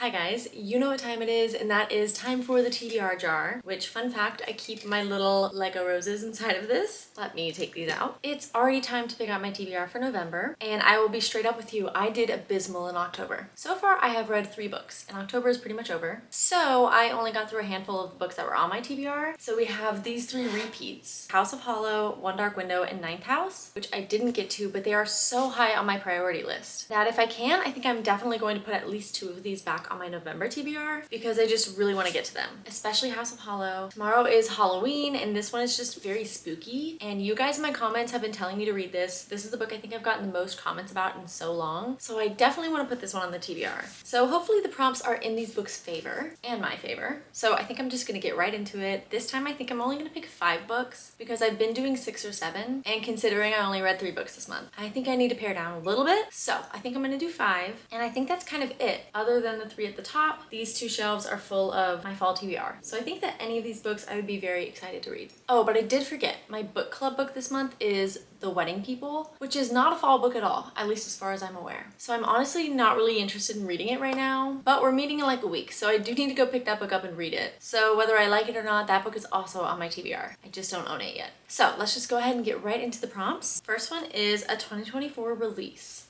Hi guys, you know what time it is, and that is time for the TBR jar, which, fun fact, I keep my little Lego roses inside of this. Let me take these out. It's already time to pick out my TBR for November, and I will be straight up with you, I did abysmal in October. So far, I have read 3 books, and October is pretty much over. So I only got through a handful of books that were on my TBR. So we have these 3 repeats: House of Hollow, One Dark Window, and Ninth House, which I didn't get to, but they are so high on my priority list that if I can, I think I'm definitely going to put at least 2 of these back on my November TBR because I just really want to get to them, especially House of Hollow. Tomorrow is Halloween and this one is just very spooky, and you guys in my comments have been telling me to read this. This is the book I think I've gotten the most comments about in so long, so I definitely want to put this one on the TBR. So hopefully the prompts are in these books' favor and my favor. So I think I'm just gonna get right into it. This time I think I'm only gonna pick 5 books because I've been doing 6 or 7, and considering I only read 3 books this month, I think I need to pare down a little bit. So I think I'm gonna do 5, and I think that's kind of it. Other than the 3 at the top, these 2 shelves are full of my fall TBR. So I think that any of these books I would be very excited to read. Oh, but I did forget, my book club book this month is The Wedding People, which is not a fall book at all, at least as far as I'm aware. So I'm honestly not really interested in reading it right now, but we're meeting in like a week, so I do need to go pick that book up and read it. So whether I like it or not, that book is also on my TBR. I just don't own it yet. So let's just go ahead and get right into the prompts. First one is a 2024 release.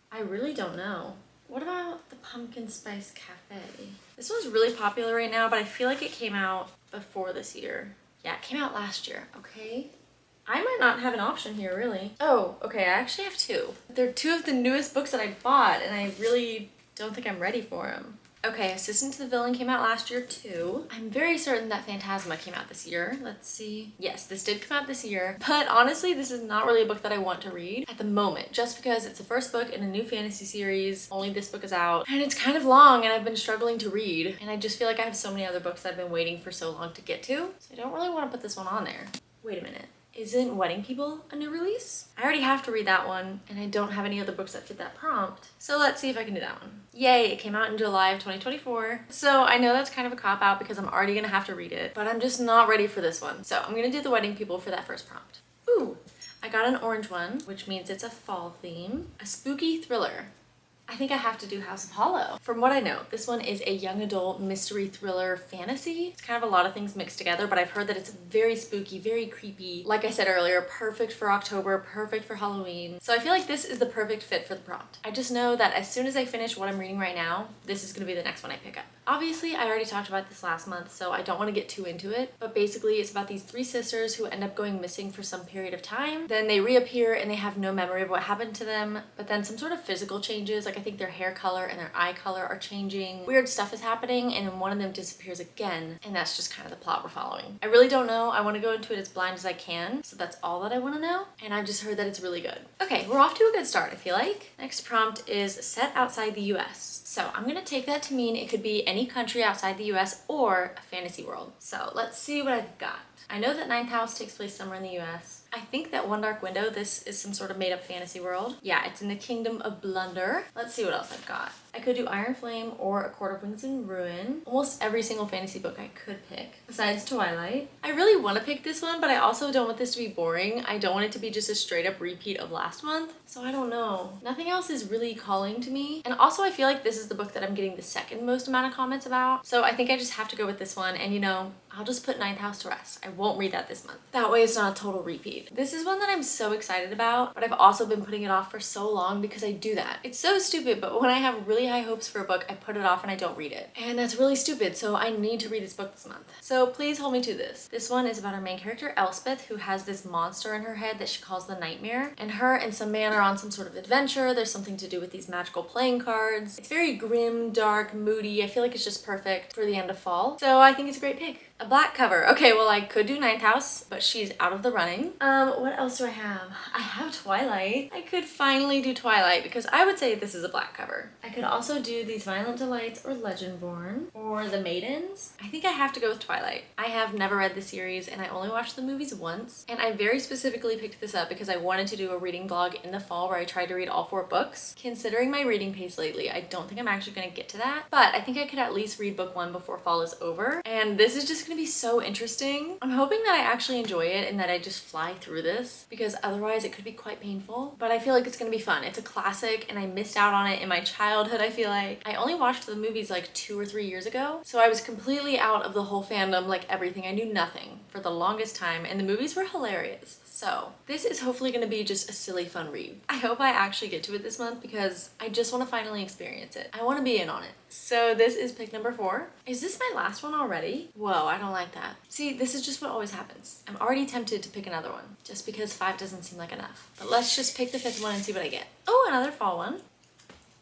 I really don't know. What about the Pumpkin Spice Cafe? This one's really popular right now, but I feel like it came out before this year. Yeah, it came out last year, okay? I might not have an option here, really. Oh, okay, I actually have 2. They're 2 of the newest books that I bought, and I really don't think I'm ready for them. Okay, Assistant to the Villain came out last year too. I'm very certain that Phantasma came out this year. Let's see. Yes, this did come out this year, but honestly, this is not really a book that I want to read at the moment, just because it's the first book in a new fantasy series. Only this book is out, and it's kind of long, and I've been struggling to read, and I just feel like I have so many other books that I've been waiting for so long to get to, so I don't really want to put this one on there. Wait a minute. Isn't Wedding People a new release? I already have to read that one, and I don't have any other books that fit that prompt. So let's see if I can do that one. Yay, it came out in July of 2024. So I know that's kind of a cop-out because I'm already gonna have to read it, but I'm just not ready for this one. So I'm gonna do The Wedding People for that first prompt. Ooh, I got an orange one, which means it's a fall theme. A spooky thriller. I think I have to do House of Hollow. From what I know, this one is a young adult mystery thriller fantasy. It's kind of a lot of things mixed together, but I've heard that it's very spooky, very creepy. Like I said earlier, perfect for October, perfect for Halloween. So I feel like this is the perfect fit for the prompt. I just know that as soon as I finish what I'm reading right now, this is gonna be the next one I pick up. Obviously, I already talked about this last month, so I don't want to get too into it, but basically it's about these 3 sisters who end up going missing for some period of time. Then they reappear and they have no memory of what happened to them, but then some sort of physical changes, like I think their hair color and their eye color are changing. Weird stuff is happening, and then one of them disappears again, and that's just kind of the plot we're following. I really don't know. I want to go into it as blind as I can, so that's all that I want to know, and I've just heard that it's really good. Okay, we're off to a good start, I feel like. Next prompt is set outside the US. So I'm gonna take that to mean it could be any country outside the US or a fantasy world. So let's see what I've got. I know that Ninth House takes place somewhere in the US. I think that One Dark Window, this is some sort of made-up fantasy world. Yeah, it's in the Kingdom of Blunder. Let's see what else I've got. I could do Iron Flame or A Court of Wings and Ruin. Almost every single fantasy book I could pick, besides Twilight. I really want to pick this one, but I also don't want this to be boring. I don't want it to be just a straight-up repeat of last month, so I don't know. Nothing else is really calling to me. And also I feel like this is the book that I'm getting the second most amount of comments about, so I think I just have to go with this one, and you know, I'll just put Ninth House to rest. I won't read that this month. That way it's not a total repeat. This is one that I'm so excited about, but I've also been putting it off for so long because I do that. It's so stupid, but when I have really high hopes for a book, I put it off and I don't read it. And that's really stupid, so I need to read this book this month. So please hold me to this. This one is about our main character, Elspeth, who has this monster in her head that she calls the Nightmare. And her and some man are on some sort of adventure. There's something to do with these magical playing cards. It's very grim, dark, moody. I feel like it's just perfect for the end of fall. So I think it's a great pick. A black cover. Okay, well, I could do Ninth House, but she's out of the running. What else do I have? I have Twilight. I could finally do Twilight because I would say this is a black cover. I could also do these Violent Delights or Legendborn or The Maidens. I think I have to go with Twilight. I have never read the series and I only watched the movies once, and I very specifically picked this up because I wanted to do a reading vlog in the fall where I tried to read all 4 books. Considering my reading pace lately, I don't think I'm actually gonna get to that, but I think I could at least read book 1 before fall is over, and this is just gonna be so interesting. I'm hoping that I actually enjoy it and that I just fly through this, because otherwise it could be quite painful, but I feel like it's gonna be fun. It's a classic and I missed out on it in my childhood. I feel like I only watched the movies like 2 or 3 years ago, so I was completely out of the whole fandom, like everything. I knew nothing for the longest time, and the movies were hilarious. So this is hopefully gonna be just a silly fun read. I hope I actually get to it this month because I just want to finally experience it. I want to be in on it. So this is pick number 4. Is this my last one already? Whoa, I don't like that. See, this is just what always happens. I'm already tempted to pick another one just because 5 doesn't seem like enough. But let's just pick the 5th one and see what I get. Oh, another fall one.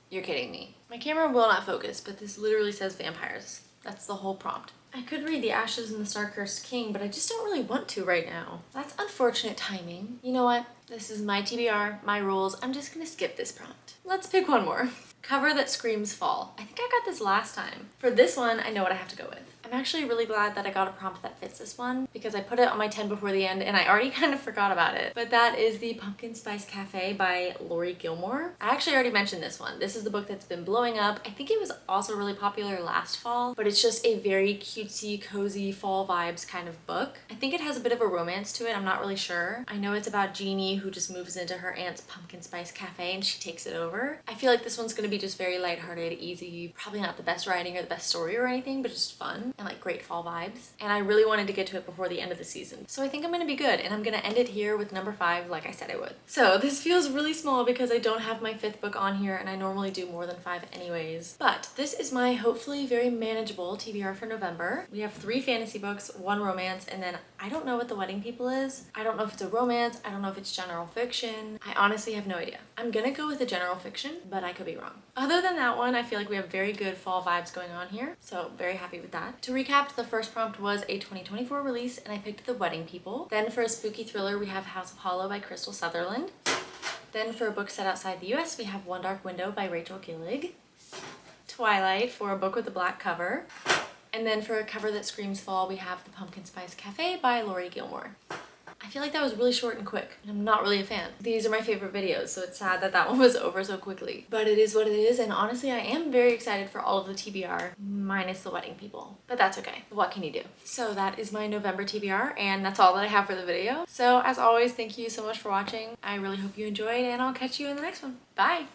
You're kidding me. My camera will not focus, but this literally says vampires. That's the whole prompt. I could read The Ashes and the Star-Cursed King, but I just don't really want to right now. That's unfortunate timing. You know what? This is my TBR, my rules. I'm just gonna skip this prompt. Let's pick one more. Cover that screams fall. I think I got this last time. For this one, I know what I have to go with. I'm actually really glad that I got a prompt that fits this one because I put it on my 10 before the end and I already kind of forgot about it. But that is the Pumpkin Spice Cafe by Lori Gilmore. I actually already mentioned this one. This is the book that's been blowing up. I think it was also really popular last fall, but it's just a very cutesy, cozy fall vibes kind of book. I think it has a bit of a romance to it. I'm not really sure. I know it's about Jeannie who just moves into her aunt's Pumpkin Spice Cafe and she takes it over. I feel like this one's gonna be just very lighthearted, easy, probably not the best writing or the best story or anything, but just fun and like great fall vibes. And I really wanted to get to it before the end of the season. So I think I'm gonna be good, and I'm gonna end it here with number 5 like I said I would. So this feels really small because I don't have my 5th book on here and I normally do more than 5 anyways. But this is my hopefully very manageable TBR for November. We have 3 fantasy books, 1 romance, and then I don't know what The Wedding People is. I don't know if it's a romance, I don't know if it's general fiction. I honestly have no idea. I'm gonna go with a general fiction, but I could be wrong. Other than that one, I feel like we have very good fall vibes going on here, so very happy with that. To recap, the first prompt was a 2024 release, and I picked The Wedding People. Then for a spooky thriller, we have House of Hollow by Crystal Sutherland. Then for a book set outside the US, we have One Dark Window by Rachel Gillig. Twilight for a book with a black cover. And then for a cover that screams fall, we have The Pumpkin Spice Cafe by Lori Gilmore. I feel like that was really short and quick, and I'm not really a fan. These are my favorite videos, so it's sad that that one was over so quickly. But it is what it is, and honestly, I am very excited for all of the TBR, minus The Wedding People. But that's okay. What can you do? So that is my November TBR, and that's all that I have for the video. So as always, thank you so much for watching. I really hope you enjoyed, and I'll catch you in the next one. Bye!